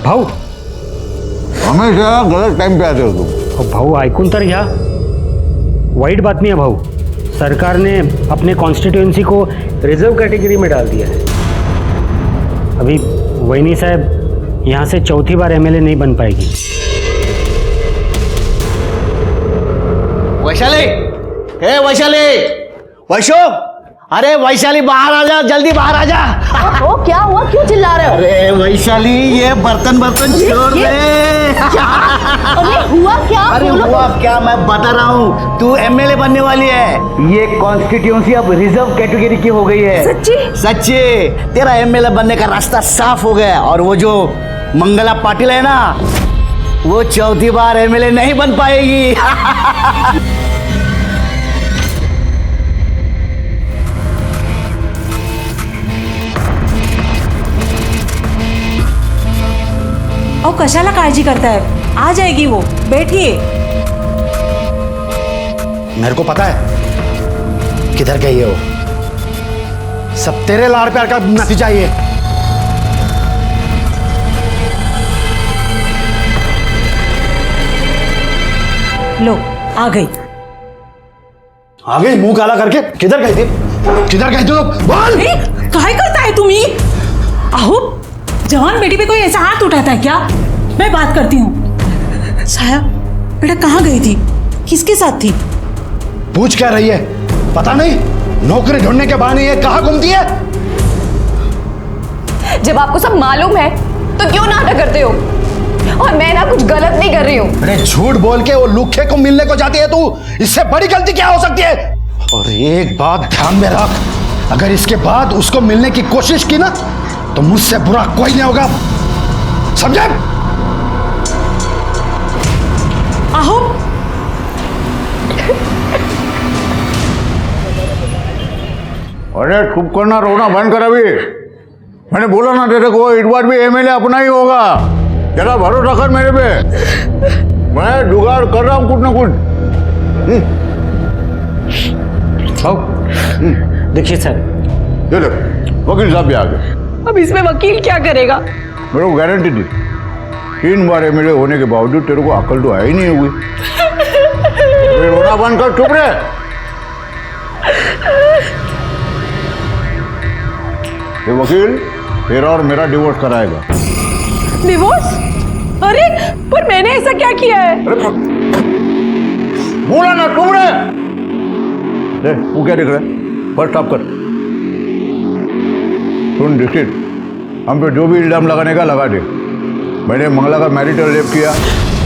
भाऊ हमेशा गलत टाइम पे आते हो तुम। भाऊ ऐकून तर घ्या, वाईट बातमी है भाऊ। सरकार ने अपने कॉन्स्टिट्यूएंसी को रिजर्व कैटेगरी में डाल दिया है। अभी वैनी साहब यहाँ से चौथी बार एमएलए नहीं बन पाएगी। वैशाली, हे वैशाली, वैशो, अरे वैशाली बाहर आ जा, जल्दी बाहर आ जा। ओ, क्या हुआ, क्यों चिल्ला रहे हो? अरे वैशाली, ये बर्तन छोड़ दे। अरे हुआ क्या? अरे हुआ क्या, मैं बता रहा हूँ, तू एमएलए बनने वाली है। ये कॉन्स्टिट्यूएंसी अब रिजर्व कैटेगरी की हो गई है। सच्ची? सच्ची, तेरा एमएलए बनने का रास्ता साफ हो गया। और वो जो मंगला पाटिल है ना, वो चौथी बार एमएलए नहीं बन पाएगी। और कशाला काळजी करताय, आ जाएगी वो, बैठिए। मेरे को पता है किधर गई है वो। सब तेरे लाड़ प्यार का नतीजा ही है। लो, आ गई। आ गई मुंह काला करके? किधर गई थी? किधर गई तू? बोल। काय करता है तुम्ही? आहो, जवान बेटी पे कोई ऐसा हाथ उठाता है क्या? मैं बात करती हूँ। साया, बेटा कहाँ गई थी? किसके साथ थी? पूछ क्या रही है? पता नहीं, नौकरी ढूंढने के बहाने ये कहाँ घूमती है? जब आपको सब मालूम है तो क्यों नाटक करते हो? और मैं ना कुछ गलत नहीं कर रही हूँ। अरे झूठ बोल के वो लुखे को मिलने को जाती है तू, इससे बड़ी गलती क्या हो सकती है? और एक बात ध्यान में रख, अगर इसके बाद उसको मिलने की कोशिश की ना, तो मुझसे बुरा कोई नहीं होगा, समझे? आहो, अरे चुप करना, रोना बंद कर अभी। मैंने बोला ना तेरे को, इस बार भी एमएलए अपना ही होगा। जरा भरोसा कर मेरे पे, मैं जुगाड़ कर रहा हूँ कुछ ना कुछ। भाऊ देखिए सर, ये लो, वकील साहब भी आ गए। अब इसमें वकील क्या करेगा? मेरे को गारंटी दी, 3 बार एमएलए होने के बावजूद तेरे को अकल तो आई नहीं हुई। रोना बंद कर, चुप रहे। ये वकील तेरा और मेरा डिवोर्स कराएगा। डिवोर्स? अरे पर मैंने ऐसा क्या किया है? अरे बोला ना, चुप रहे। दे, वो क्या देख रहा है? फर्स्ट स्टॉप कर। सुन दीक्षित, हम पे जो भी इल्जाम लगाने का लगा दे। मैंने मंगला का मैरिटल रेप किया,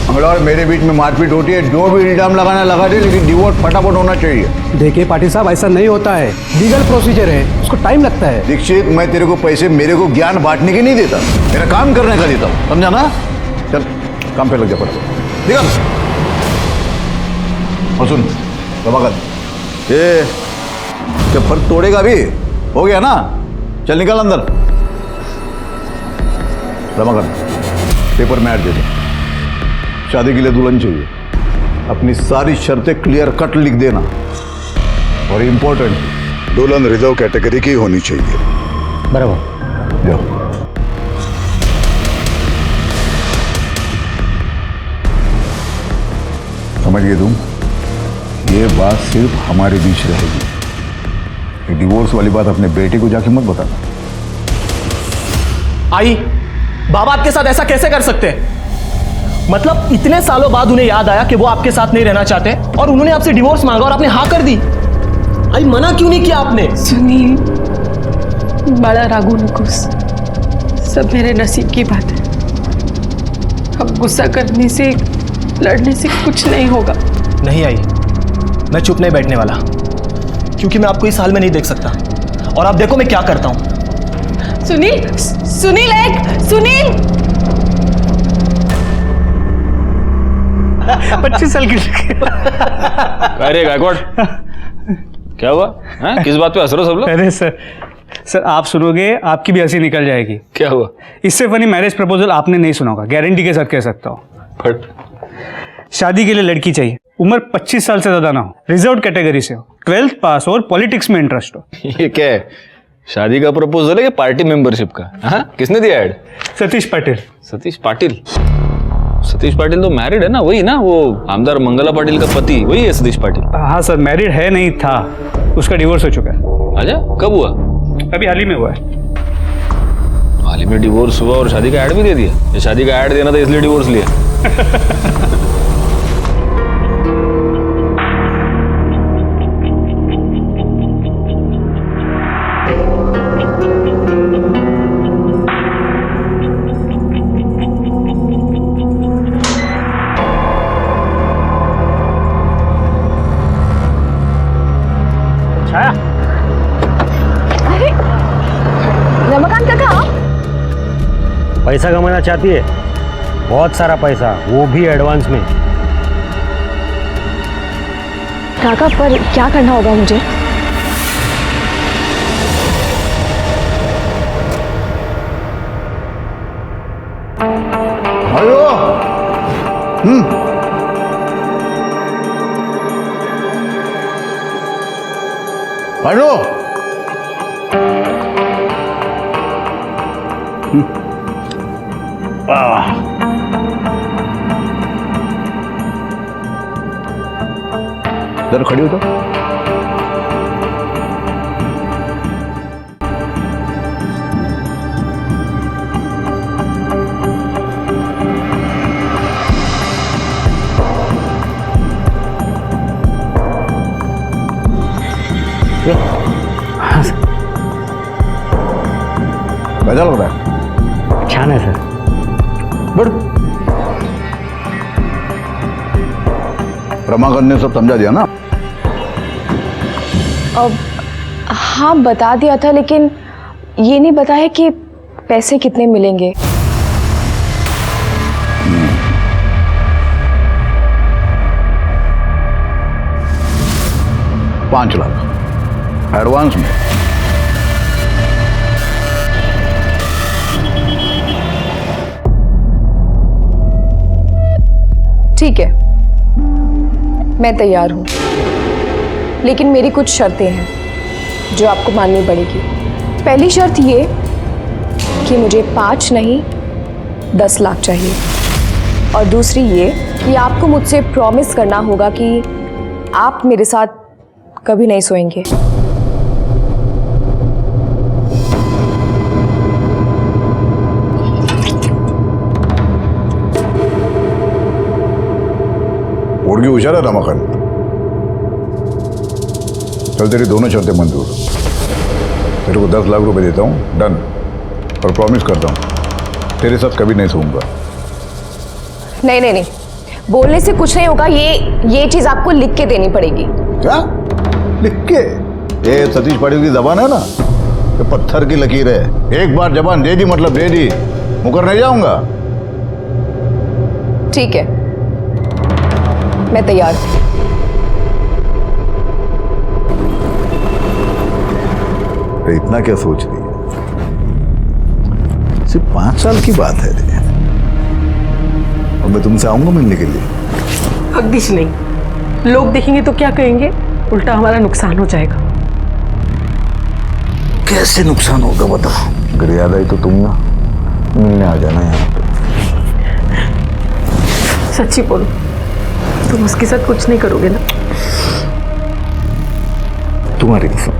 मंगला और मेरे बीच में मारपीट होती है, जो भी इल्जाम लगाना लगा दे, लेकिन डिवोर्स फटाफट होना चाहिए। देखिए पाटिल साहब, ऐसा नहीं होता है, लीगल प्रोसीजर है, उसको टाइम लगता है। दीक्षित, मैं तेरे को पैसे मेरे को ज्ञान बांटने के नहीं देता, मेरा काम करने का देता हूँ, समझा ना? चल काम पे लग जा फटाफट, निकल। और सुन रमाकांत, ये क्या फर्क तोड़ेगा अभी? हो गया ना? चल निकल अंदर। रमाकांत, पेपर में ऐड दे दे, शादी के लिए दुल्हन चाहिए, अपनी सारी शर्तें क्लियर कट लिख देना, और इम्पोर्टेंट, दुल्हन रिजर्व कैटेगरी की होनी चाहिए। बराबर। जाओ। समझ गए तुम? ये बात सिर्फ हमारे बीच रहेगी। ये डिवोर्स वाली बात अपने बेटे को जाके मत बताना। आई, बाबा आपके साथ ऐसा कैसे कर सकते हैं? मतलब इतने सालों बाद उन्हें याद आया कि वो आपके साथ नहीं रहना चाहते और उन्होंने आपसे डिवोर्स मांगा और आपने हाँ कर दी। आई, मना क्यों नहीं किया आपने? सुनील, बड़ा रागू नकुस, सब मेरे नसीब की बात है। अब गुस्सा करने से, लड़ने से कुछ नहीं होगा। नहीं आई, मैं चुप नहीं बैठने वाला, क्योंकि मैं आपको इस हाल में नहीं देख सकता। और आप देखो मैं क्या करता हूं। सुनील, सुनील, एक सुनील। 25 साल की। अरे गायकवाड़, क्या हुआ? किस बात पे हंस रहे हो सब लोग? अरे सर आप सुनोगे आपकी भी हंसी निकल जाएगी। क्या हुआ? इससे फनी मैरिज प्रपोजल आपने नहीं सुना होगा, गारंटी के साथ कह सकता हूँ। फट। शादी के लिए लड़की चाहिए, उम्र 25 साल से ज्यादा ना हो, रिजर्व कैटेगरी से हो, 12th पास हो और पॉलिटिक्स में इंटरेस्ट हो। ये क्या है? शादी का प्रपोजल है कि पार्टी मेंबरशिप का? हाँ, किसने दिया ऐड? सतीश पाटिल। सतीश पाटिल? सतीश पाटिल तो मैरिड है ना, वही ना, वो आमदार मंगला पाटिल का पति, वही है सतीश पाटिल। हाँ सर, मैरिड है नहीं था, उसका डिवोर्स हो चुका है। अच्छा, कब हुआ? अभी हाल ही में हुआ है। हाल ही में डिवोर्स हुआ और शादी का ऐड भी दे दिया? ये शादी का ऐड देना था इसलिए डिवोर्स लिया? अरे रमाकांत काका, पैसा कमाना चाहती है? बहुत सारा पैसा, वो भी एडवांस में। काका पर क्या करना होगा मुझे? हेलो। हेलो। जरा खड़ी हो तो। कैसा लग रहा है? छान है सर। बड़ रमाकांत ने सब समझा दिया ना? अब हाँ बता दिया था, लेकिन ये नहीं बताया कि पैसे कितने मिलेंगे। 5 लाख एडवांस में। ठीक है, मैं तैयार हूं, लेकिन मेरी कुछ शर्तें हैं जो आपको माननी पड़ेगी। पहली शर्त ये कि मुझे 5 नहीं 10 लाख चाहिए, और दूसरी ये कि आपको मुझसे प्रॉमिस करना होगा कि आप मेरे साथ कभी नहीं सोएंगे। उड़गी होशियार है रमाकांत। चल तेरी दोनों शर्तें मंजूर। तेरे को 10 लाख रुपए देता हूँ, डन। और प्रॉमिस करता हूँ तेरे साथ कभी नहीं सोऊंगा। नहीं नहीं नहीं, बोलने से कुछ नहीं होगा। ये चीज आपको लिख के देनी पड़ेगी। क्या लिख के? ये सतीश पाटिल की जबान है ना, ये पत्थर की लकीर है। एक बार जबान दे दी मतलब दे दी, मुकर नहीं जाऊंगा। ठीक है, मैं तैयार हूं। इतना क्या सोच रही है? सिर्फ 5 साल की बात है रे। और मैं तुमसे आऊंगा मिलने के लिए। अगदीश नहीं, लोग देखेंगे तो क्या कहेंगे? उल्टा हमारा नुकसान हो जाएगा। कैसे नुकसान होगा बताओ? अगर याद आई तो तुम ना मिलने आ जाना यहाँ पे। सच्ची बोलो, तुम उसके साथ कुछ नहीं करोगे ना? तुम्हारी कसम।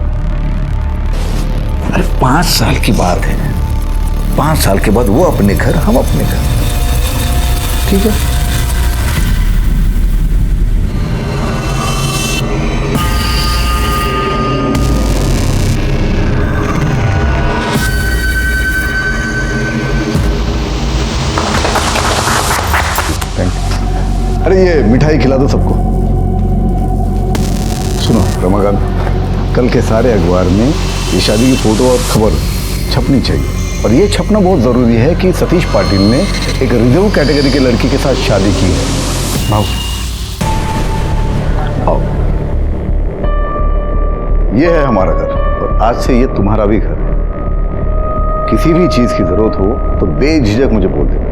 अरे 5 साल की बात है। 5 साल के बाद वो अपने घर, हम अपने घर। ठीक है? अरे ये मिठाई खिला दो सबको। सुनो रमाकांत, कल के सारे अखबार में ये शादी की फोटो और खबर छपनी चाहिए। और ये छपना बहुत ज़रूरी है कि सतीश पाटिल ने एक रिजर्व कैटेगरी के लड़की के साथ शादी की है। भाव आओ, ये है हमारा घर और आज से ये तुम्हारा भी घर है। किसी भी चीज़ की ज़रूरत हो तो बेझिझक मुझे बोल देना।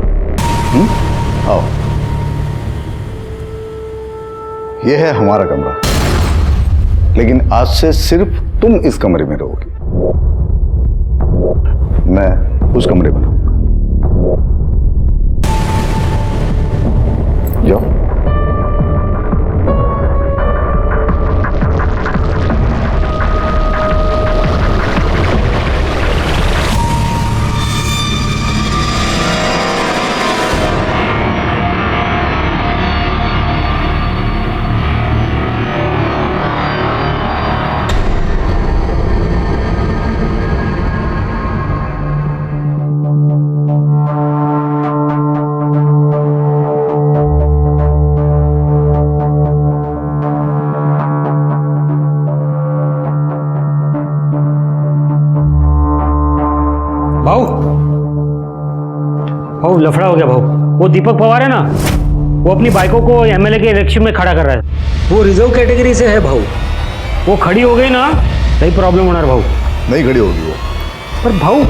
आओ, यह है हमारा कमरा, लेकिन आज से सिर्फ तुम इस कमरे में रहोगे। मैं उस कमरे में रहूंगा। जाओ। भाऊ भाऊ लफड़ा हो गया भाऊ। वो दीपक पवार है ना, वो अपनी बाइकों को एमएलए के इलेक्शन में खड़ा कर रहा है। वो रिजर्व कैटेगरी से है भाऊ। वो खड़ी हो गई ना, सही प्रॉब्लम होना भाऊ। नहीं खड़ी होगी वो। पर भाऊ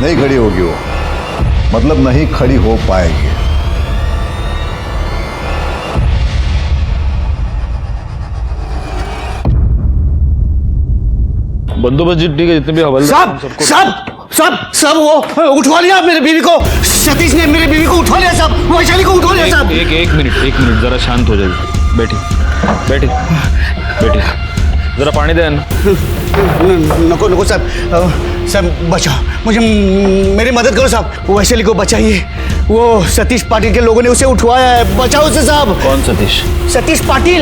नहीं खड़ी होगी वो, मतलब नहीं खड़ी हो पाएगी। बंदोबस्त जितनी के जितने भी हवलदार सब हैं, सबको सब सब सब वो उठवा लिया मेरे बीवी को। सतीश ने मेरे बीवी को उठवा लिया सब, वैशाली को उठवा लिया सब। एक मिनट जरा शांत हो जाइए। बैठिए जरा पानी दे ना। नको नको साहब, साहब बचाओ मुझे, मेरी मदद करो साहब। वैशाली को बचाइए, वो सतीश पाटिल के लोगों ने उसे उठवाया है, बचाओ उसे साहब। कौन सतीश? सतीश पाटिल,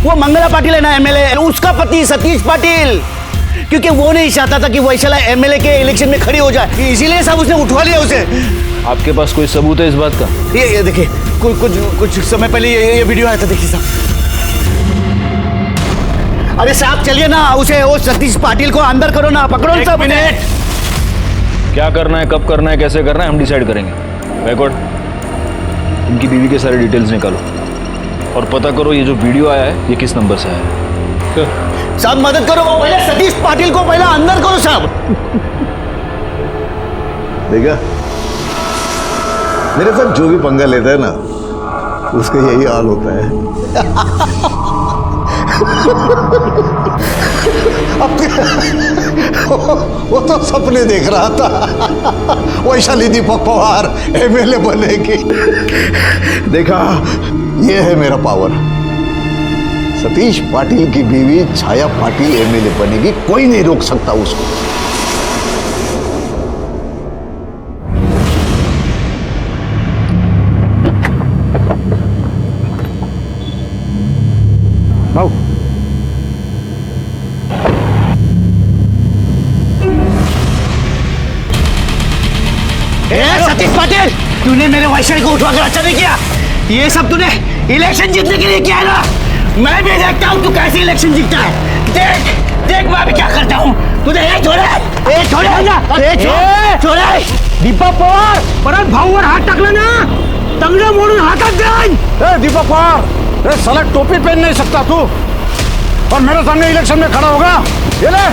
वो मंगला पाटिल है ना एमएलए, उसका पति सतीश पाटिल। क्योंकि वो नहीं चाहता था कि वैशाला एमएलए के इलेक्शन में खड़ी हो जाए, इसीलिए साहब उसने उठवा लिया उसे। आपके पास कोई सबूत है इस बात का? ये देखिए, कुछ समय पहले ये वीडियो आया था, देखिए साहब। अरे साहब चलिए ना, उसे वो सतीश पाटिल को अंदर करो ना, पकड़ो ना साहब। क्या करना है, कब करना है, कैसे करना है, हम डिसाइड करेंगे। बैकवर्ड, उनकी बीवी के सारे डिटेल्स निकालो और पता करो ये जो वीडियो आया है ये किस नंबर से आया है। साहब मदद करो, पहले सतीश पाटिल को पहले अंदर करो साहब। देखा, मेरे साथ जो भी पंगा लेता है ना, उसका यही हाल होता है। वो तो सपने देख रहा था, वैशाली दीपक पवार एमएलए बनेगी। देखा, ये है मेरा पावर। सतीश पाटिल की बीवी छाया पाटिल एमएलए बनेगी, कोई नहीं रोक सकता उसको। भाऊ सतीश पाटिल, तूने मेरे वैशाली को उठवा कर अच्छा नहीं किया। ये सब तूने इलेक्शन जीतने के लिए किया है ना। मैं भी देखता हूँ तू कैसे इलेक्शन जीतता है। देख देख मैं भी क्या करता हूँ। तूने एक छोड़े दीपक पवार परत भाऊवर हात टाकला ना, तंगडं मोडून हातात जाईन। दीपक पवार, साला टोपी पहन नहीं सकता तू, और मेरे सामने इलेक्शन में खड़ा होगा। ये ले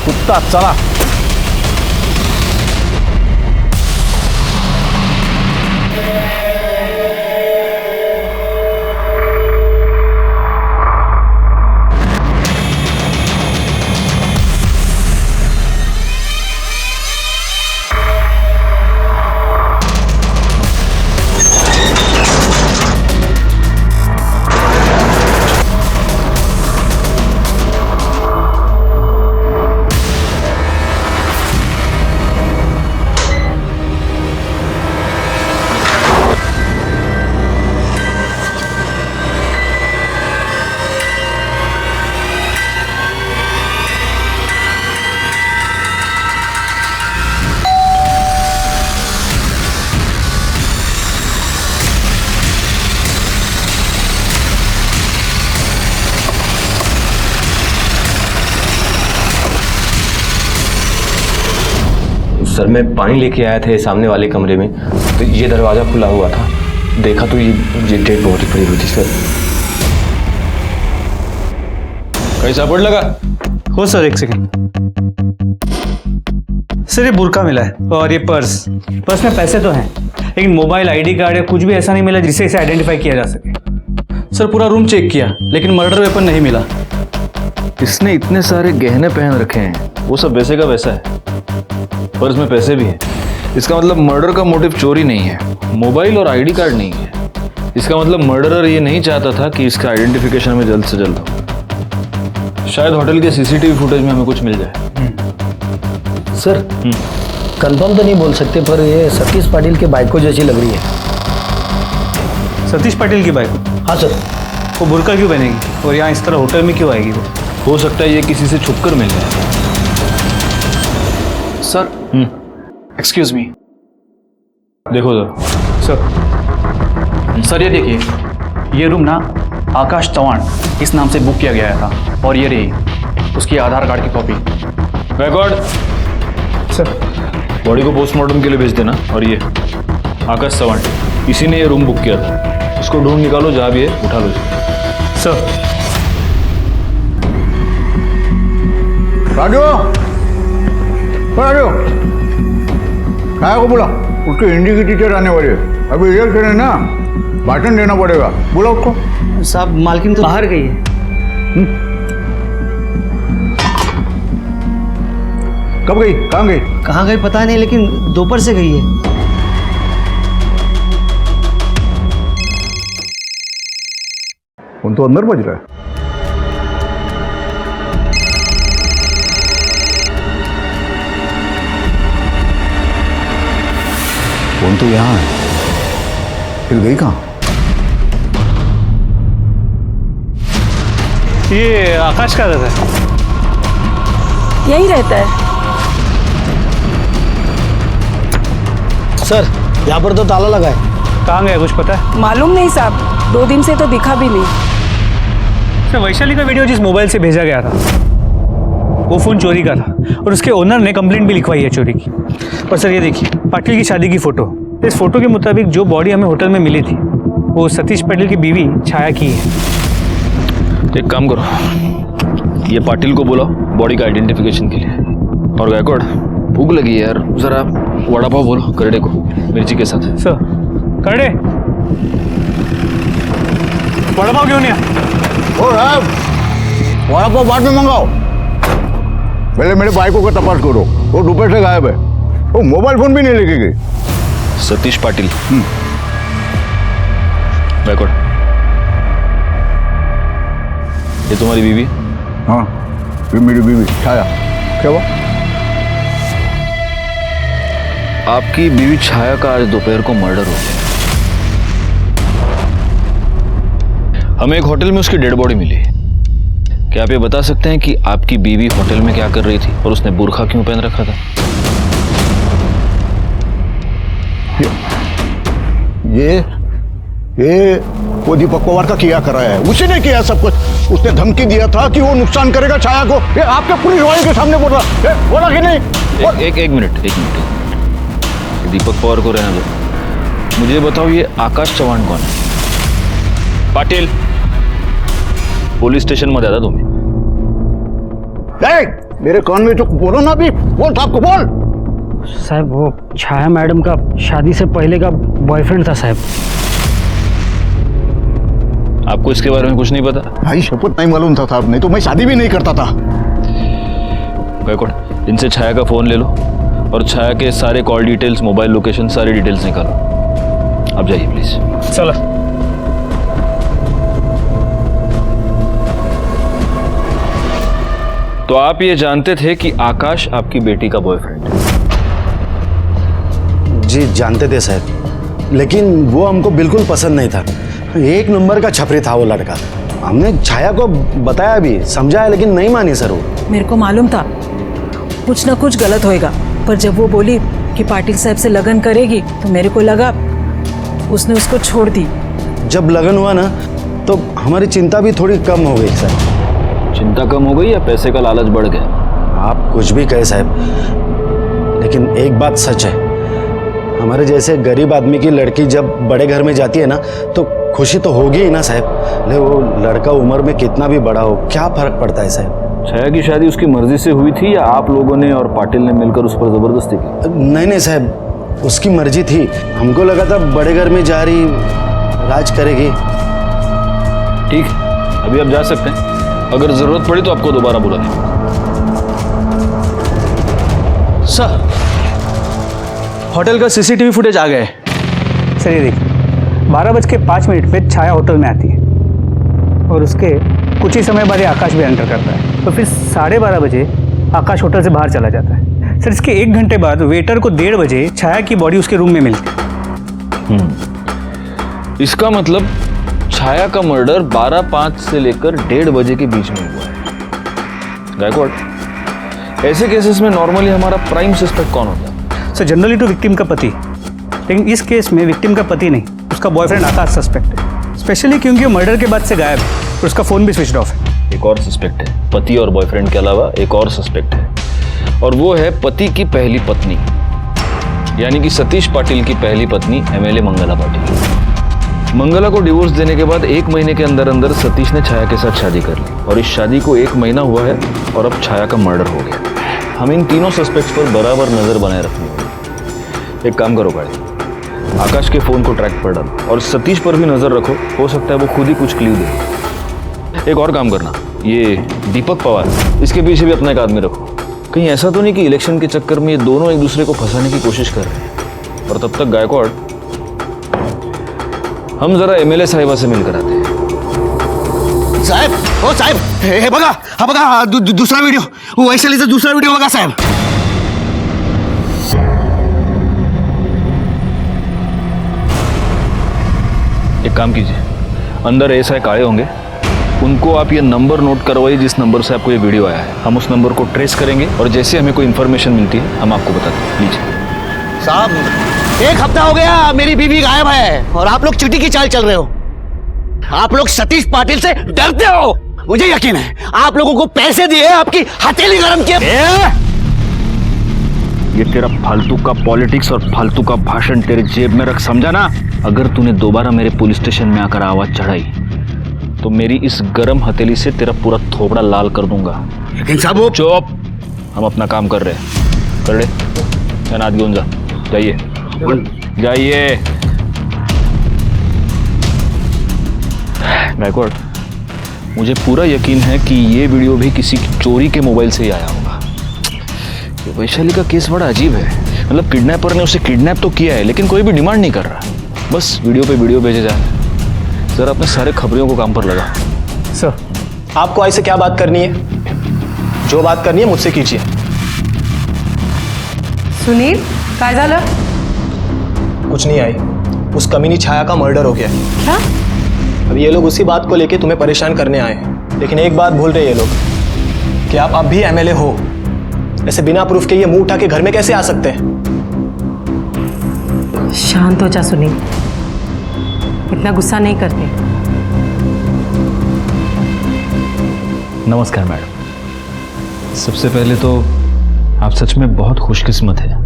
कुत्ता, चला। सर मैं पानी लेके आया था सामने वाले कमरे में, तो ये दरवाज़ा खुला हुआ था, देखा तो ये डेड बॉडी पड़ी हुई थी सर। कहीं सापड़ लगा? हो सर, एक सेकंड सर। ये बुर्का मिला है और ये पर्स में पैसे तो हैं, लेकिन मोबाइल, आईडी कार्ड या कुछ भी ऐसा नहीं मिला जिससे इसे आइडेंटिफाई किया जा सके। सर पूरा रूम चेक किया लेकिन मर्डर वेपन नहीं मिला। इसने इतने सारे गहने पहन रखे हैं, वो सब वैसे का वैसा है, पर्स में पैसे भी हैं। इसका मतलब मर्डर का मोटिव चोरी नहीं है, मोबाइल और आईडी कार्ड नहीं है। इसका मतलब मर्डरर ये नहीं चाहता था कि इसका आइडेंटिफिकेशन हमें जल्द से जल्द हो। शायद होटल के सीसीटीवी फुटेज में हमें कुछ मिल जाए। सर कंफर्म तो नहीं बोल सकते, पर ये सतीश पाटिल के बाइक को जैसी लग रही है। सतीश पाटिल की बाइक? हाँ सर। वो बुर्का क्यों पहनेगी और यहाँ इस तरह होटल में क्यों आएगी वो? हो सकता है ये किसी से छुपकर मिल जाए। Sir excuse me. देखो सर ये देखिए, ये रूम ना आकाश चौहान इस नाम से बुक किया गया था, और ये रही उसकी आधार कार्ड की कॉपी। बैकवर्ड सर बॉडी को पोस्टमार्टम के लिए भेज देना। और ये आकाश चौहान, इसी ने ये रूम बुक किया था। इसको ढूंढ निकालो, जहाँ भी है उठा लो इसको। सर राजू, राजू, काय को बोला? उसकी हिंदी की टीचर आने वाली है, अभी इलेक्शन है ना, भाषण देना पड़ेगा, बोला उसको। साहब मालकिन तो बाहर गई है। कब गई, कहाँ गई? कहाँ गई पता नहीं, लेकिन दोपहर से गई है। फोन तो अंदर बज रहा है। फोन तो यहाँ है, फिर गई कहाँ? ये आकाश का रहता है। यही रहता है। सर यहाँ पर तो ताला लगा है। कहाँ गया कुछ पता है? मालूम नहीं साहब, 2 दिन से तो दिखा भी नहीं। सर वैशाली का वीडियो जिस मोबाइल से भेजा गया था वो फ़ोन चोरी का था, और उसके ओनर ने कंप्लेंट भी लिखवाई है चोरी की। और सर ये देखिए पाटिल की शादी की फ़ोटो। इस फोटो के मुताबिक जो बॉडी हमें होटल में मिली थी वो सतीश पाटिल की बीवी छाया की है। तो एक काम करो, ये पाटिल को बुलाओ बॉडी का आइडेंटिफिकेशन के लिए। और गायकवाड़, भूख लगी है यार, जरा वड़ा पाव बोलो करड़े को मिर्ची के साथ। सर करड़े वड़ा पाव क्यों नहीं? ओ साहब, वड़ा पाव बाद में मंगाओ, पहले मेरे बाइकों का तपास करो। वो दोपहर से गायब है, वो मोबाइल फोन भी नहीं लेके गई। सतीश पाटिल। बैकवर्ड, ये तुम्हारी बीवी? हाँ, ये मेरी बीवी छाया। क्या हुआ? आपकी बीवी छाया का आज दोपहर को मर्डर हो गया। हमें एक होटल में उसकी डेड बॉडी मिली। क्या आप ये बता सकते हैं कि आपकी बीवी होटल में क्या कर रही थी और उसने बुर्खा क्यों पहन रखा था? ये वो दीपक पवार का किया कराया है, उसी ने किया सब कुछ। उसने धमकी दिया था कि वो नुकसान करेगा छाया को। ये आपके पुलिस वाले के सामने बोला कि नहीं? एक मिनट, दीपक पवार को रहने दो। मुझे बताओ ये आकाश चौहान कौन है? पाटिल, पुलिस स्टेशन मध्ये आता तुम्ही? मेरे कान में जो बोलो ना, अभी बोल साहब को बोल। साहब वो छाया मैडम का शादी से पहले का बॉयफ्रेंड था साहब। आपको इसके बारे में कुछ नहीं पता? भाई शपथ नहीं मालूम था साहब, नहीं तो मैं शादी भी नहीं करता था। गायकवाड़, इनसे छाया का फोन ले लो और छाया के सारे कॉल डिटेल्स, मोबाइल लोकेशन, सारी डिटेल्स निकालो। आप जाइए प्लीज। चलो। तो आप ये जानते थे कि आकाश आपकी बेटी का बॉयफ्रेंड है? जी जानते थे सर, लेकिन वो हमको बिल्कुल पसंद नहीं था। 1 नंबर का छपरी था वो लड़का। हमने छाया को बताया भी, समझाया, लेकिन नहीं मानी सर वो। मेरे को मालूम था कुछ ना कुछ गलत होएगा, पर जब वो बोली कि पाटिल साहब से लगन करेगी तो मेरे को लगा उसने उसको छोड़ दी। जब लगन हुआ ना तो हमारी चिंता भी थोड़ी कम हो गई सर। चिंता कम हो गई या पैसे का लालच बढ़ गया? आप कुछ भी कहे साहब, लेकिन एक बात सच है, हमारे जैसे गरीब आदमी की लड़की जब बड़े घर में जाती है ना तो खुशी तो होगी ही ना साहब। ले वो लड़का उम्र में कितना भी बड़ा हो, क्या फर्क पड़ता है साहब। छाया की शादी उसकी मर्जी से हुई थी या आप लोगों ने और पाटिल ने मिलकर उस पर जबरदस्ती की? नहीं साहब, उसकी मर्जी थी। हमको लगा था बड़े घर में जा रही, राज करेगी। ठीक, अभी आप जा सकते हैं। अगर जरूरत पड़ी तो आपको दोबारा बुला देंगे। सर, होटल का सीसीटीवी फुटेज आ गया है। सर ये देखिए, 12:05 पे छाया होटल में आती है और उसके कुछ ही समय बाद ये आकाश भी एंटर करता है। तो फिर 12:30 बजे आकाश होटल से बाहर चला जाता है। सर इसके 1 घंटे बाद वेटर को 1:30 बजे छाया की बॉडी उसके रूम में मिलती है। इसका मतलब छाया का मर्डर 12:05 से लेकर 1:30 बजे के बीच में हुआ है। गायकवाड़, ऐसे केसेस में नॉर्मली हमारा प्राइम सस्पेक्ट कौन होता है? सर जनरली तो विक्टिम का पति, लेकिन इस केस में विक्टिम का पति नहीं, उसका बॉयफ्रेंड आकाश सस्पेक्ट है। स्पेशली क्योंकि वो मर्डर के बाद से गायब है और उसका फ़ोन भी स्विच ऑफ है। एक और सस्पेक्ट है, पति और बॉयफ्रेंड के अलावा एक और सस्पेक्ट है, और वो है पति की पहली पत्नी, यानी कि सतीश पाटिल की पहली पत्नी एमएलए मंगला पाटिल। मंगला को डिवोर्स देने के बाद 1 महीने के अंदर अंदर सतीश ने छाया के साथ शादी कर ली और इस शादी को 1 महीना हुआ है और अब छाया का मर्डर हो गया। हम इन तीनों सस्पेक्ट्स पर बराबर नजर बनाए रखनी होगी। एक काम करो भाई, आकाश के फोन को ट्रैक पर डालो और सतीश पर भी नजर रखो, हो सकता है वो खुद ही कुछ क्लू दे। एक और काम करना, ये दीपक पवार, इसके पीछे भी अपना एक आदमी रखो। कहीं ऐसा तो नहीं कि इलेक्शन के चक्कर में ये दोनों एक दूसरे को फंसाने की कोशिश कर रहे हैं। और तब तक गायकवाड़, हम जरा एमएलए साहिबा से मिलकर आते हैं। साहेब, ओ साहेब, हे बघा, हा बघा दूसरा वीडियो, वैशालीचा दूसरा वीडियो बघा साहेब। एक काम कीजिए, अंदर एसआई काळे होंगे, उनको आप ये नंबर नोट करवाइए जिस नंबर से आपको ये वीडियो आया है। हम उस नंबर को ट्रेस करेंगे और जैसे हमें कोई इन्फॉर्मेशन मिलती है हम आपको बताते हैं। लीजिए साहब, 1 हफ्ता हो गया मेरी बीवी गायब है और आप लोग चीटी की चाल चल रहे हो। आप लोग सतीश पाटिल से डरते हो, मुझे यकीन है। आप लोगों को पैसे दिए, आपकी हथेली गरम किए। ये तेरा फालतू का पॉलिटिक्स और फालतू का भाषण तेरे जेब में रख, समझा ना? अगर तूने दोबारा मेरे पुलिस स्टेशन में आकर आवाज चढ़ाई तो मेरी इस गरम हथेली से तेरा पूरा थोबड़ा लाल कर दूंगा। लेकिन साहब वो चुप, हम अपना काम कर रहे हैं। कर ले, तैनात घेऊन जा, जाइए जाइए। गायकवाड़, मुझे पूरा यकीन है कि ये वीडियो भी किसी की चोरी के मोबाइल से ही आया होगा। ये वैशाली का केस बड़ा अजीब है, मतलब किडनैपर ने उसे किडनैप तो किया है लेकिन कोई भी डिमांड नहीं कर रहा, बस वीडियो पे वीडियो भेजे जा रहे हैं। जरा अपने सारे खबरियों को काम पर लगा। सर, आपको आई से क्या बात करनी है? जो बात करनी है मुझसे कीजिए। सुनील, काय झालं? कुछ नहीं आई, उस कमीनी छाया का मर्डर हो गया। क्या? अब ये लोग उसी बात को लेके तुम्हें परेशान करने आए हैं, लेकिन एक बात भूल रहे ये लोग कि आप अब भी एमएलए हो। ऐसे बिना प्रूफ के ये मुंह उठा के घर में कैसे आ सकते हैं? शांत हो जा सुनील, इतना गुस्सा नहीं करते। नमस्कार मैडम। सबसे पहले तो आप सच में बहुत खुशकिस्मत हैं,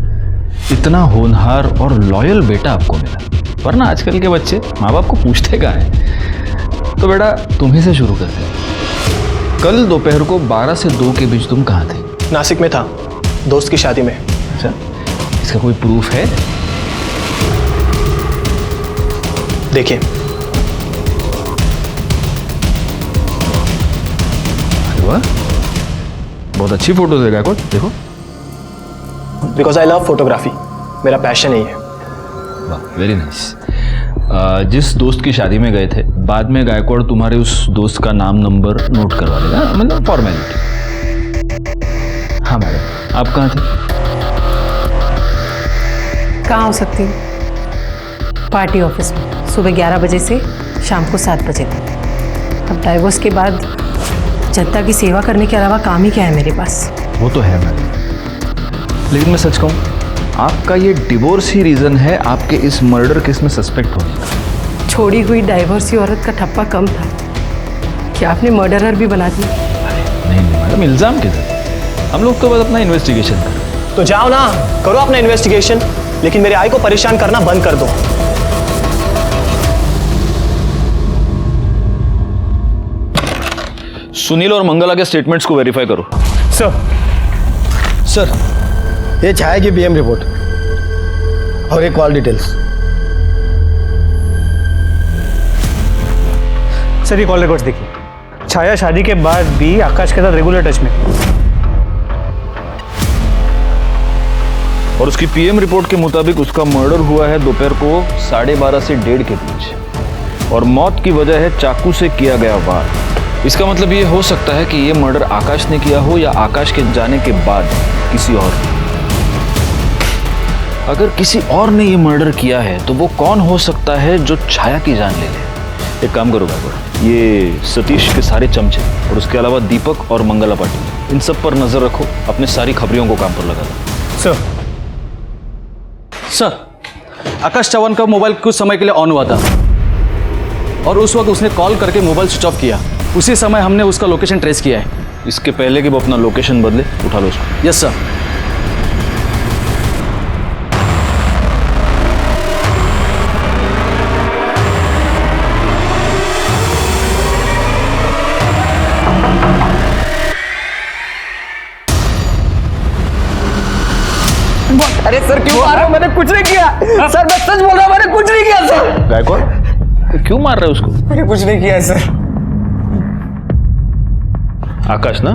इतना होनहार और लॉयल बेटा आपको मिला, वरना आजकल के बच्चे माँ बाप को पूछते कहाँ हैं। तो बेटा तुम्ही से शुरू करते हैं। कल दोपहर को 12 से 2 के बीच तुम कहाँ थे? नासिक में था, दोस्त की शादी में। अच्छा, इसका कोई प्रूफ है? देखिए, अरे वाह, बहुत अच्छी फोटोज है गायकवाड़, देखो। बिकॉज आई लव फोटोग्राफी, मेरा पैशन यही है। वाह, वेरी नाइस। जिस दोस्त की शादी में गए थे, बाद में गायकवाड़ तुम्हारे उस दोस्त का नाम नंबर नोट करवा देगा, मतलब फॉर्मेलिटी। हाँ मैडम, आप कहाँ थे? कहाँ हो सकती हूँ? पार्टी ऑफिस में, सुबह 11 बजे से शाम को 7 बजे तक। अब डाइवोर्स के बाद जनता की सेवा करने के अलावा काम ही क्या है मेरे पास? वो तो है मैडम, लेकिन मैं सच कहूँ, आपका ये डिवोर्स ही रीज़न है आपके इस मर्डर केस में सस्पेक्ट होने का। छोड़ी हुई डाइवोर्सी औरत का ठप्पा कम था, क्या आपने मर्डरर भी बना दिया? नहीं मैडम, इल्ज़ाम किधर? हम लोग तो बस अपना इन्वेस्टिगेशन कर रहे हैं। तो जाओ ना, करो अपना इन्वेस्टिगेशन, लेकिन मेरे आई को परेशान करना बंद कर दो। सुनील और मंगला के स्टेटमेंट्स को वेरीफाई करो। सर, ये छाया की बीएम रिपोर्ट और एक कॉल डिटेल्स। सर ये कॉल रिकॉर्ड्स देखिए, छाया शादी के बाद भी आकाश के साथ रेगुलर टच में। और उसकी पीएम रिपोर्ट के मुताबिक उसका मर्डर हुआ है दोपहर को 12:30 से 1:30 के बीच और मौत की वजह है चाकू से किया गया वार। इसका मतलब ये हो सकता है कि ये मर्डर आकाश ने किया हो या आकाश के जाने के बाद किसी और ने। अगर किसी और ने ये मर्डर किया है तो वो कौन हो सकता है जो छाया की जान ले ले? एक काम करो भाई, ये सतीश के सारे चमचे और उसके अलावा दीपक और मंगला पाटिल, इन सब पर नजर रखो, अपने सारी खबरियों को काम पर लगा दो। सर, आकाश चौहान का मोबाइल कुछ समय के लिए ऑन हुआ था और उस वक्त उसने कॉल करके मोबाइल स्विच ऑफ किया। उसी समय हमने उसका लोकेशन ट्रेस किया है। इसके पहले कि वो अपना लोकेशन बदले, उठा लो उसको। Yes sir. अरे सर क्यों मार रहे हो? मैंने कुछ नहीं किया सर, मैं सच बोल रहा हूँ, मैंने कुछ नहीं किया सर। गायकवाड़, तो क्यों मार रहे हो उसको? मैंने कुछ नहीं किया सर। आकाश ना,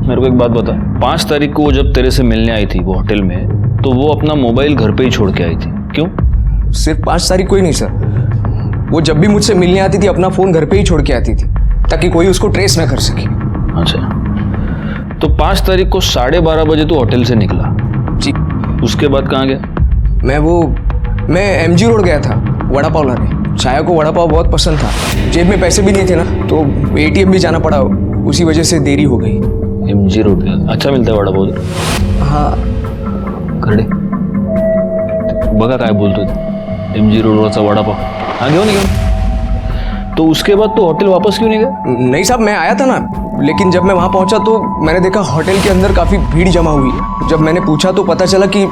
मेरे को एक बात बता, 5 तारीख को वो जब तेरे से मिलने आई थी वो होटल में, तो वो अपना मोबाइल घर पे ही छोड़ के आई थी, क्यों? सिर्फ 5 तारीख को ही नहीं सर, वो जब भी मुझसे मिलने आती थी अपना फोन घर पे ही छोड़ के आती थी ताकि कोई उसको ट्रेस ना कर सके। अच्छा, तो 5 तारीख को 12:30 बजे तो होटल से निकला जी। उसके बाद कहाँ गया? मैं एमजी रोड गया था वड़ा पाव लाने। छाया को वड़ा पाव बहुत पसंद था, जेब में पैसे भी नहीं थे ना, तो एटीएम भी जाना पड़ा, उसी वजह से देरी हो गई। एमजी रोड गया, अच्छा मिलता है वड़ा पाव? हाँ। करडे बघा काय बोलतोय, एमजी रोडवरचा वड़ा पाव, हाँ घेऊन निघा। तो उसके बाद तो होटल वापस क्यों नहीं गया? नहीं साहब, मैं आया था ना, लेकिन जब मैं वहाँ पहुँचा तो मैंने देखा होटल के अंदर काफ़ी भीड़ जमा हुई है। जब मैंने पूछा तो पता चला कि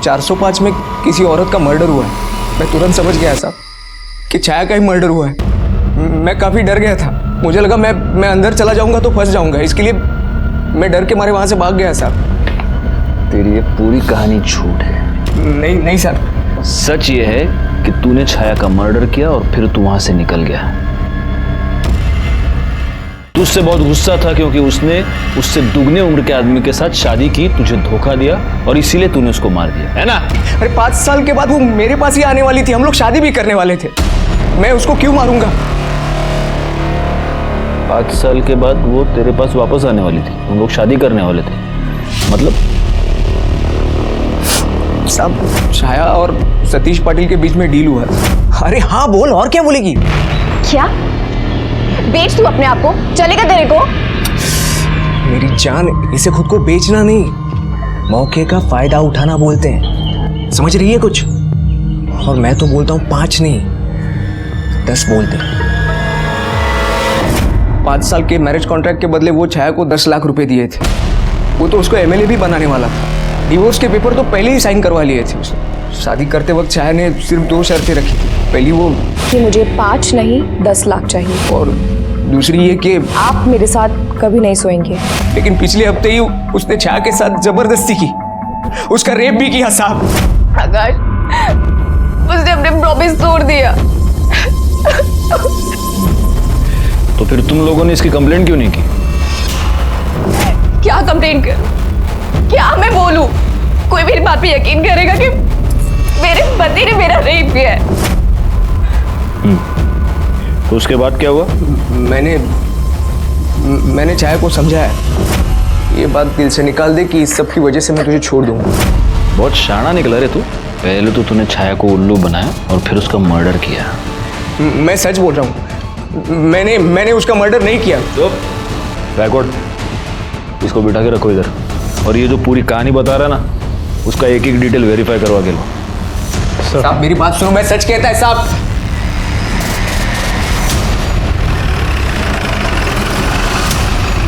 405 में किसी औरत का मर्डर हुआ है। मैं तुरंत समझ गया साहब कि छाया का ही मर्डर हुआ है। मैं काफ़ी डर गया था, मुझे लगा मैं अंदर चला जाऊँगा तो फंस जाऊँगा, इसके लिए मैं डर के मारे वहाँ से भाग गया साहब। तेरी ये पूरी कहानी झूठ है। नहीं सर, सच ये है कि तूने छाया का मर्डर किया और फिर तू वहां से निकल गया। तू उससे बहुत गुस्सा था क्योंकि उसने उससे दुगने उम्र के आदमी के साथ शादी की, तुझे धोखा दिया और इसीलिए तूने उसको मार दिया, है ना? अरे 5 साल के बाद वो मेरे पास ही आने वाली थी, हम लोग शादी भी करने वाले थे, मैं उसको क्यों मारूंगा? 5 साल के बाद वो तेरे पास वापस आने वाली थी, हम लोग शादी करने वाले थे, मतलब? साहब, छाया और सतीश पाटिल के बीच में डील हुआ था। अरे हाँ बोल, और क्या बोलेगी? क्या बेच तू अपने आप को, चलेगा तेरे को? मेरी जान, इसे खुद को बेचना नहीं, मौके का फायदा उठाना बोलते हैं, समझ रही है कुछ? और मैं तो बोलता हूँ 5 नहीं 10 बोलते हैं। 5 साल के मैरिज कॉन्ट्रैक्ट के बदले वो छाया को 10 लाख रुपए दिए थे। वो तो उसको एमएलए भी बनाने वाला था। डिवोर्स के पेपर तो पहले ही साइन करवा लिए थे उसने। शादी करते वक्त छाया ने सिर्फ 2 शर्तें रखी थी। पहली वो कि मुझे 5 नहीं 10 लाख चाहिए, और दूसरी ये कि आप मेरे साथ कभी नहीं सोएंगे। लेकिन पिछले हफ्ते ही उसने छाया के साथ जबरदस्ती की, उसका रेप भी किया साहब। आकाश, उसने अपने प्रॉमिस तोड़ दिया। तो फिर तुम लोगों ने इसकी कंप्लेंट क्यों नहीं की? क्या कंप्लेंट कर, क्या मैं बोलूं? कोई मेरी बात पे यकीन करेगा कि मेरे पति ने मेरा रेप किया है? तो उसके बाद क्या हुआ? मैंने छाया को समझाया, ये बात दिल से निकाल दे कि इस सब की वजह से मैं तुझे छोड़ दूंगा। बहुत शाना निकला रे तू। पहले तो तूने छाया को उल्लू बनाया और फिर उसका मर्डर किया। मैं सच बोल रहा हूँ, मैंने उसका मर्डर नहीं किया। बैकवर्ड, इसको बिठा के रखो इधर, और ये जो पूरी कहानी बता रहा है ना, उसका एक एक डिटेल वेरीफाई करवा के लो। साहब मेरी बात सुनो, मैं सच कहता है साहब।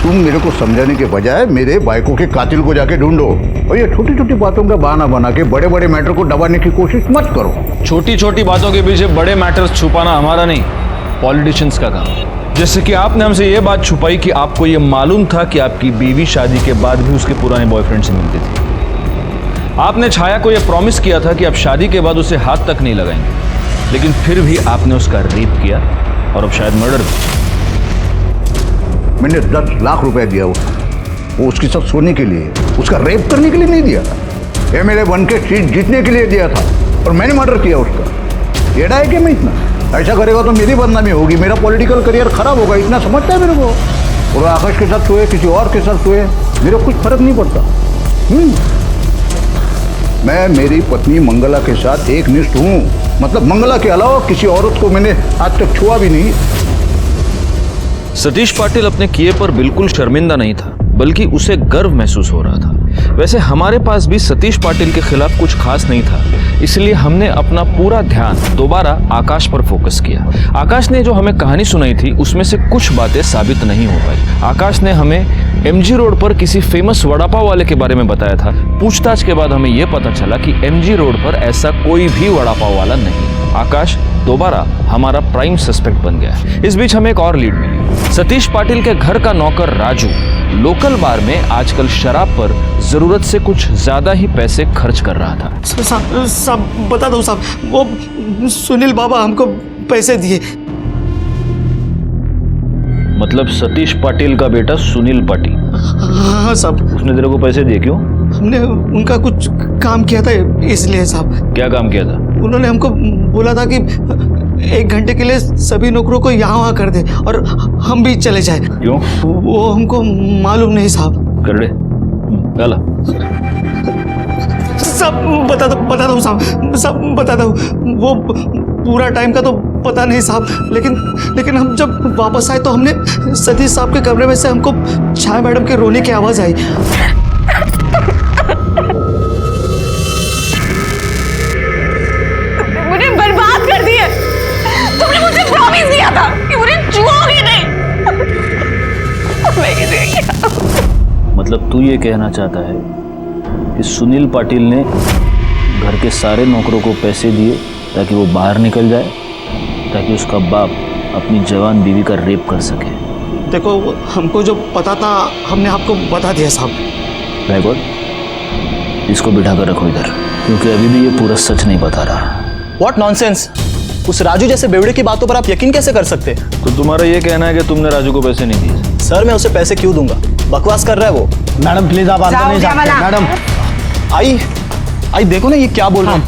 तुम मेरे को समझाने के बजाय मेरे बाइकों के कातिल को जाके ढूंढो, और ये छोटी छोटी बातों का बहाना बना के बड़े बड़े मैटर को दबाने की कोशिश मत करो। छोटी छोटी बातों के पीछे बड़े मैटर्स छुपाना हमारा नहीं, पॉलिटिशियंस का काम। जैसे कि आपने हमसे ये बात छुपाई कि आपको ये मालूम था कि आपकी बीवी शादी के बाद भी उसके पुराने बॉयफ्रेंड से मिलती थी। आपने छाया को यह प्रॉमिस किया था कि आप शादी के बाद उसे हाथ तक नहीं लगाएंगे, लेकिन फिर भी आपने उसका रेप किया और अब शायद मर्डर भी। मैंने 10 लाख रुपए दिया उसको, वो उसके साथ सोने के लिए, उसका रेप करने के लिए नहीं दिया था। एमएलए बन के सीट जीतने के लिए दिया था और मैंने मर्डर किया उसका। येड़ा है कि मैं इतना? ऐसा करेगा तो मेरी बदनामी होगी, मेरा पॉलिटिकल करियर खराब होगा, इतना समझता है मेरे को। और आकाश के साथ सोए, किसी और के साथ सोए, मेरे को कुछ फर्क नहीं पड़ता। मैं मेरी पत्नी मंगला के साथ एक निष्ठ हूँ, मतलब मंगला के अलावा किसी औरत को मैंने आज तक छुआ भी नहीं। सतीश पाटिल अपने किए पर बिल्कुल शर्मिंदा नहीं था, बल्कि उसे गर्व महसूस हो रहा था। वैसे हमारे पास भी सतीश पाटिल के खिलाफ कुछ खास नहीं था, इसलिए हमने अपना पूरा ध्यान दोबारा आकाश पर फोकस किया। आकाश ने जो हमें कहानी सुनाई थी उसमें से कुछ बातें साबित नहीं हो पाई। आकाश ने हमें एमजी रोड पर किसी फेमस वड़ा पाव वाले के बारे में बताया था। पूछताछ के बाद हमें यह पता चला कि एमजी रोड पर ऐसा कोई भी वड़ा पाव वाला नहीं। आकाश दोबारा हमारा प्राइम सस्पेक्ट बन गया। इस बीच हमें एक और लीड मिली। सतीश पाटिल के घर का नौकर राजू लोकल बार में आजकल शराब पर जरूरत से कुछ ज्यादा ही पैसे खर्च कर रहा था। साहब बता दो साहब, वो सुनील बाबा हमको पैसे दिए। मतलब सतीश पाटिल का बेटा सुनील पाटिल? हाँ साहब। उसने तेरे को पैसे दिए? क्यों? हमने उनका कुछ काम किया था इसलिए साहब। क्या काम किया था? उन्होंने हमको बोला था कि 1 घंटे के लिए सभी नौकरों को यहाँ वहाँ कर दे और हम भी चले जाए। क्यों? वो हमको मालूम नहीं साहब। कर दे। चला। सब बता दो साहब, सब बता दो। वो पूरा टाइम का तो पता नहीं साहब, लेकिन हम जब वापस आए तो हमने सतीश साहब के कमरे में से हमको छाया मैडम के रोने की आवाज आई। मुझे बर्बाद कर दिया। तुमने मुझे प्रॉमिस दिया था कि मुझे छुओगे नहीं। मतलब तू ये कहना चाहता है कि सुनील पाटिल ने घर के सारे नौकरों को पैसे दिए ताकि वो बाहर निकल जाए, ताकि उसका बाप अपनी जवान बीवी का रेप कर सके? देखो हमको जो पता था हमने आपको बता दिया साहब। वेरी गुड, इसको बिठा कर रखो इधर, क्योंकि अभी भी ये पूरा सच नहीं बता रहा। What nonsense! उस राजू जैसे बेवड़े की बातों पर आप यकीन कैसे कर सकते? तो तुम्हारा ये कहना है कि तुमने राजू को पैसे नहीं दिए? सर मैं उसे पैसे क्यों दूंगा? बकवास कर रहा है वो। मैडम प्लीज आप अंदर नहीं जाते। मैडम आई देखो ना ये क्या बोल रहा है।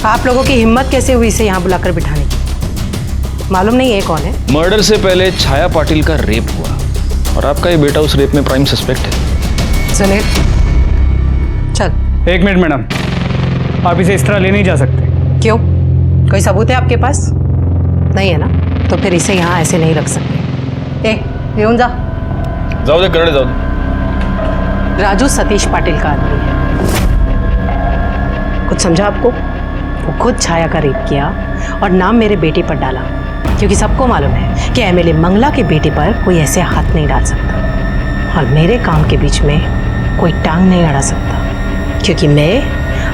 आप लोगों की हिम्मत कैसे हुई इसे यहाँ बुलाकर बिठाने की? मालूम नहीं है कौन है? मर्डर से पहले छाया पाटिल का रेप हुआ और आपका ये बेटा उस रेप में प्राइम सस्पेक्ट है। सुनील चल। 1 मिनट मैडम, आप इसे इस तरह ले नहीं जा सकते। क्यों? कोई सबूत है आपके पास? नहीं है ना, तो फिर इसे यहाँ ऐसे नहीं रख सकते। येऊन जा। जाओ दे, करड़े जाओ दे। राजू सतीश पाटिल का आदमी है। कुछ समझा आपको? वो खुद छाया का रेप किया और नाम मेरे बेटे पर डाला, क्योंकि सबको मालूम है कि एमएलए मंगला के बेटे पर कोई ऐसे हाथ नहीं डाल सकता और मेरे काम के बीच में कोई टांग नहीं अड़ा सकता, क्योंकि मैं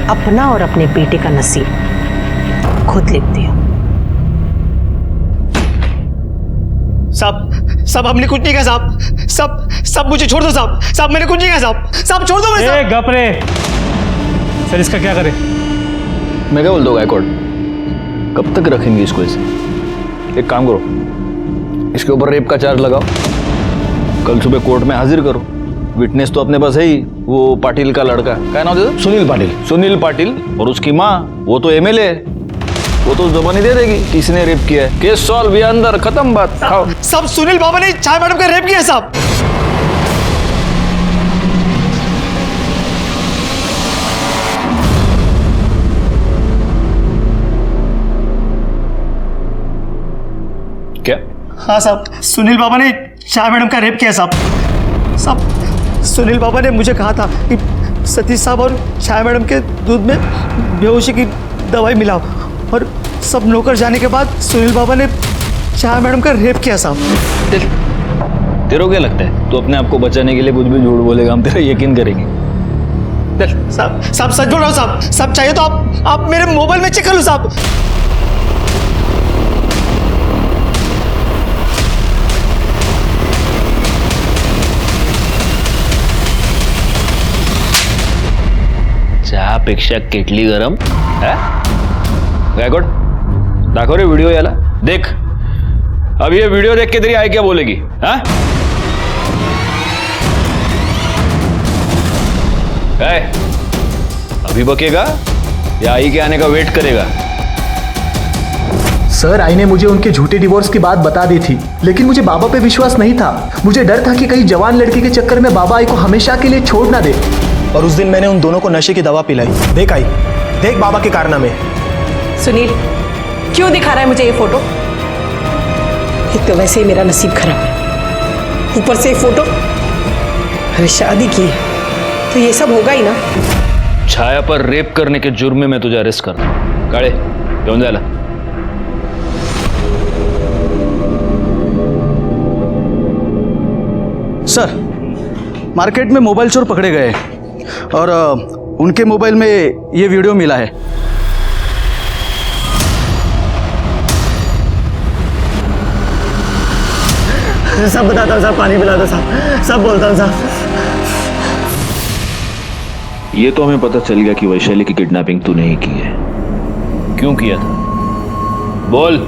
अपना और अपने बेटे का नसीब खुद लिखती हूँ। साहब हमने कुछ नहीं कहा साहब। सब मुझे छोड़ दो साहब। मैंने कुछ नहीं कहा साहब छोड़ दो मुझे। गप रे। सर इसका क्या करें? मैं क्या बोल दो गायकवाड़, कब तक रखेंगे इसको ऐसे? एक काम करो, इसके ऊपर रेप का चार्ज लगाओ, कल सुबह कोर्ट में हाजिर करो। विटनेस तो अपने पास है ही, वो पाटिल का लड़का, क्या नाम था? सुनील पाटिल। और उसकी माँ, वो तो एमएलए है, वो तो जबानी दे देगी किसने रेप किया है। केस सॉल्व, ये अंदर, खत्म बात। खाओ। सब सुनील बाबा ने छाया मैडम का रेप किया साहब। क्या? हाँ साहब, सुनील बाबा ने छाया मैडम का रेप किया साहब। सुनील बाबा ने मुझे कहा था कि सतीश साहब और छाया मैडम के दूध में बेहोशी की दवाई मिलाओ, और सब नौकर जाने के बाद सुनील बाबा ने छाया मैडम का रेप किया साहब। तेरे को क्या लगता है तू अपने आप को बचाने के लिए कुछ भी झूठ बोलेगा, हम तेरा यकीन करेंगे? साहब सच बोल रहा हूँ साहब। सब चाहिए तो आप मेरे मोबाइल में चेक कर लो साहब। चहापेक्षा केटली गरम है? गायकवाड दाखव रे व्हिडिओ याला, देख अब ये वीडियो देख के तेरी आई क्या बोलेगी? हाँ अभी बकेगा या आई के आने का वेट करेगा? सर, आई ने मुझे उनके झूठे डिवोर्स की बात बता दी थी, लेकिन मुझे बाबा पे विश्वास नहीं था। मुझे डर था कि कहीं जवान लड़की के चक्कर में बाबा आई को हमेशा के लिए छोड़ ना दे। और उस दिन मैंने उन दोनों को नशे की दवा पिलाई। देख आई, देख बाबा के कारनामे। सुनील, क्यों दिखा रहा है मुझे ये फोटो? एक तो वैसे ही मेरा नसीब खराब है, ऊपर से ये फोटो। अरे शादी की है तो ये सब होगा ही ना। छाया पर रेप करने के जुर्म में मैं तुझे अरेस्ट करता हूं। काळे घेऊन जायला। सर, मार्केट में मोबाइल चोर पकड़े गए और उनके मोबाइल में ये वीडियो मिला है। सब बताता हूँ साहब, पानी पिला दो साहब, सब बोलता हूँ साहब। ये तो हमें पता चल गया कि वैशाली की किडनैपिंग तूने ही की है। क्यों किया था? बोल।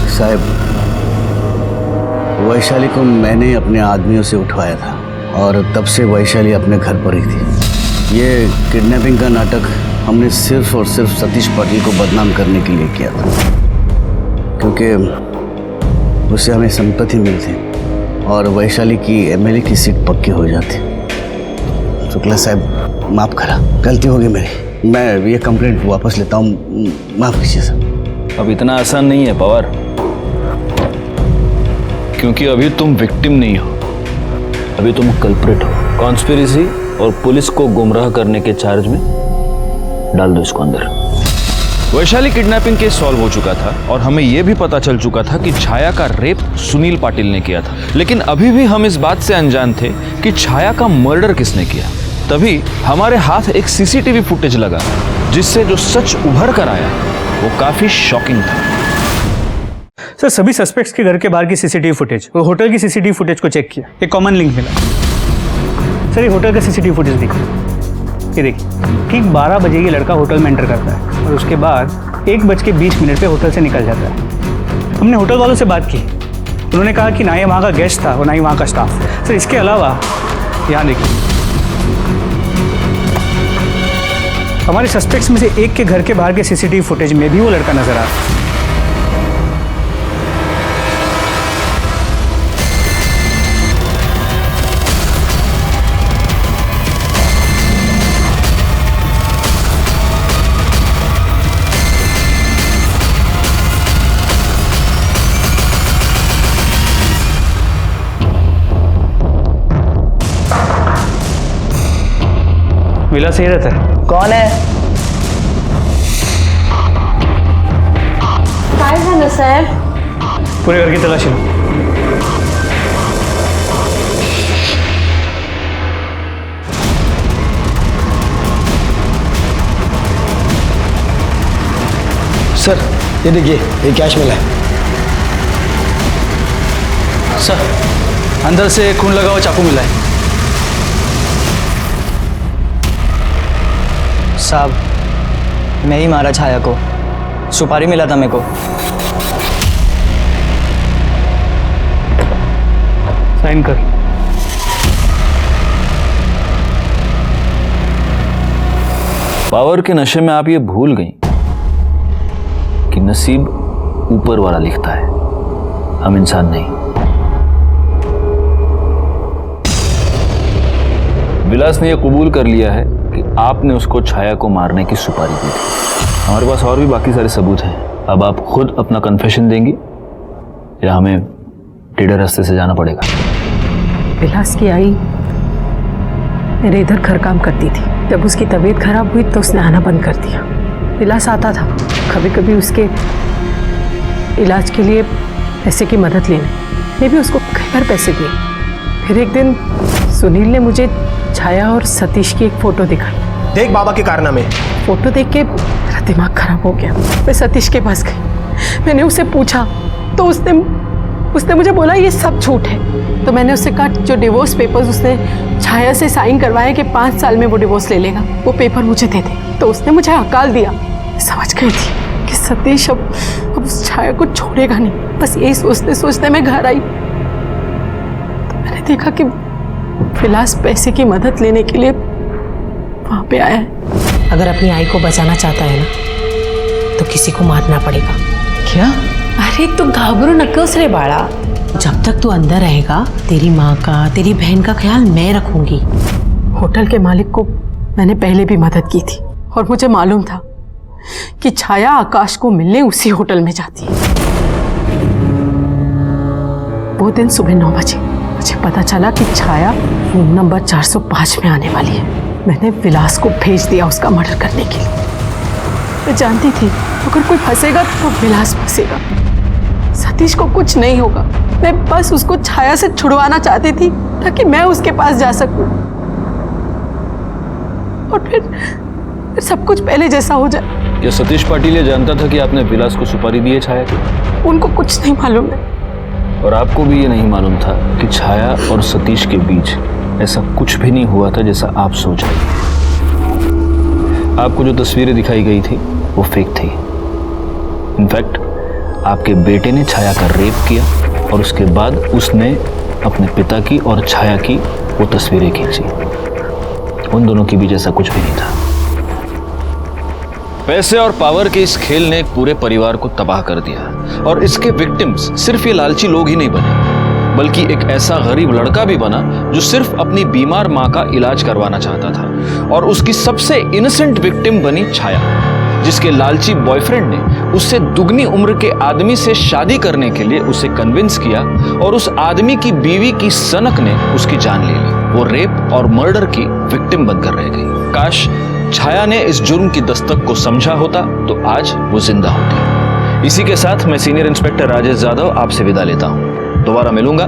साहब, वैशाली को मैंने अपने आदमियों से उठवाया था और तब से वैशाली अपने घर पर ही थी। ये किडनैपिंग का नाटक हमने सिर्फ और सिर्फ सतीश पाटिल को बदनाम करने के लिए किया था, क्योंकि उससे हमें संपत्ति मिलती और वैशाली की एमएलए की सीट पक्की हो जाती। शुक्ला साहब, माफ़ करा, गलती हो गई मेरी। मैं ये कंप्लेंट वापस लेता हूँ, माफ़ कीजिए सर। अब इतना आसान नहीं है पवार, क्योंकि अभी तुम विक्टिम नहीं हो, अभी तुम कल्प्रिट हो। कॉन्स्पिरेसी और पुलिस को गुमराह करने के चार्ज में डाल दो इसको अंदर। वैशाली किडनैपिंग केस सॉल्व हो चुका था और हमें यह भी पता चल चुका था कि छाया का रेप सुनील पाटिल ने किया था, लेकिन अभी भी हम इस बात से अनजान थे कि छाया का मर्डर किसने किया। तभी हमारे हाथ एक सीसीटीवी फुटेज लगा, जिससे जो सच उभर कर आया वो काफी शॉकिंग था। सर, सभी सस्पेक्ट्स के घर के बाहर की सीसीटीवी फुटेज और होटल की सीसीटीवी फुटेज को चेक किया, एक कॉमन लिंक मिला। सर, ये होटल का सीसीटीवी फुटेज देखिए, ये देखिए, ठीक 12 बजे ये लड़का होटल में एंटर करता है और उसके बाद 1:20 पे होटल से निकल जाता है। हमने होटल वालों से बात की, उन्होंने कहा कि ना ये वहाँ का गेस्ट था और ना ही वहाँ का स्टाफ। सर, इसके अलावा यहाँ देखिए, हमारे सस्पेक्ट्स में से एक के घर के बाहर के सीसीटीवी फुटेज में भी वो लड़का नजर आ रहा है। विलास यही रहता है। कौन है? सर, पूरे घर की तलाशी लो। सर, ये देखिए, ये कैश मिला है। सर, अंदर से खून लगा हुआ चाकू मिला है। साहब, मैं ही मारा छाया को, सुपारी मिला था मेरे को। साइन कर। पावर के नशे में आप ये भूल गई कि नसीब ऊपर वाला लिखता है, हम इंसान नहीं। विलास ने यह कबूल कर लिया है कि आपने उसको छाया को मारने की सुपारी दी थी। हमारे पास और भी बाकी सारे सबूत हैं। अब आप खुद अपना कन्फेशन देंगी या हमें टेढ़े रास्ते से जाना पड़ेगा? विलास की आई मेरे इधर घर काम करती थी। जब उसकी तबीयत खराब हुई तो उसने आना बंद कर दिया। विलास आता था, कभी कभी उसके इलाज के लिए पैसे की मदद लेने, मैं भी उसको कई बार पैसे दिए। फिर एक दिन सुनील ने मुझे छाया और सतीश की एक फोटो दिखाई। देख बाबा के कारनामे। फोटो देख के मेरा दिमाग खराब हो गया। मैं सतीश के पास गई, मैंने उससे पूछा तो उसने मुझे बोला ये सब झूठ है। तो मैंने उससे कहा जो डिवोर्स पेपर्स उसने छाया से साइन करवाए कि 5 साल में वो डिवोर्स ले लेगा, वो पेपर मुझे दे दे। तो उसने मुझे हकाल दिया। समझ गई थी कि सतीश अब उस छाया को छोड़ेगा नहीं। बस यही सोचते सोचते मैं घर आई तो मैंने देखा कि विलास पैसे की मदद लेने के लिए वहां पे आया है। अगर अपनी आई को बचाना चाहता है ना तो किसी को मारना पड़ेगा। क्या? अरे तू घाबरो नकोस रे बाड़ा। जब तक तू अंदर रहेगा तेरी माँ का तेरी बहन का ख्याल मैं रखूंगी। होटल के मालिक को मैंने पहले भी मदद की थी और मुझे मालूम था कि छाया आकाश को मिलने उसी होटल में जाती है। वो दिन सुबह 9 बजे मुझे पता चला कि छाया रूम नंबर 405 में आने वाली है। मैंने विलास को भेज दिया उसका मर्डर करने के लिए। मैं जानती थी अगर कोई फंसेगा तो विलास फंसेगा। सतीश को कुछ नहीं होगा। मैं बस उसको छाया से छुड़वाना चाहती थी ताकि मैं उसके पास जा सकूं और फिर सब कुछ पहले जैसा हो जाए। क्या सतीश पाटिल ये जानता था कि आपने विलास को सुपारी दी है छाया की? उनको कुछ नहीं मालूम है। और आपको भी ये नहीं मालूम था कि छाया और सतीश के बीच ऐसा कुछ भी नहीं हुआ था जैसा आप सोच रहे थे। आपको जो तस्वीरें दिखाई गई थी वो फेक थी। इनफैक्ट आपके बेटे ने छाया का रेप किया और उसके बाद उसने अपने पिता की और छाया की वो तस्वीरें खींची। उन दोनों के बीच ऐसा कुछ भी नहीं था। पैसे और पावर के इस खेल ने एक पूरे परिवार को तबाह कर दिया और इसके विक्टिम्स सिर्फ ये लालची लोग ही नहीं बने, बल्कि एक ऐसा गरीब लड़का भी बना जो सिर्फ अपनी बीमार मां का इलाज करवाना चाहता था। और उसकी सबसे इनोसेंट विक्टिम बनी छाया, जिसके लालची बॉयफ्रेंड ने उससे दुगनी उम्र के आदमी से शादी करने के लिए उसे कन्विंस किया और उस आदमी की बीवी की सनक ने उसकी जान ले ली। वो रेप और मर्डर की विक्टिम बनकर रह गई। काश छाया ने इस जुर्म की दस्तक को समझा होता तो आज वो जिंदा होती। इसी के साथ मैं सीनियर इंस्पेक्टर राजेश यादव आपसे विदा लेता हूं। दोबारा मिलूंगा,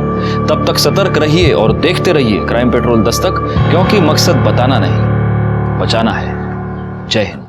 तब तक सतर्क रहिए और देखते रहिए क्राइम पेट्रोल दस्तक, क्योंकि मकसद बताना नहीं, बचाना है। जय हिंद।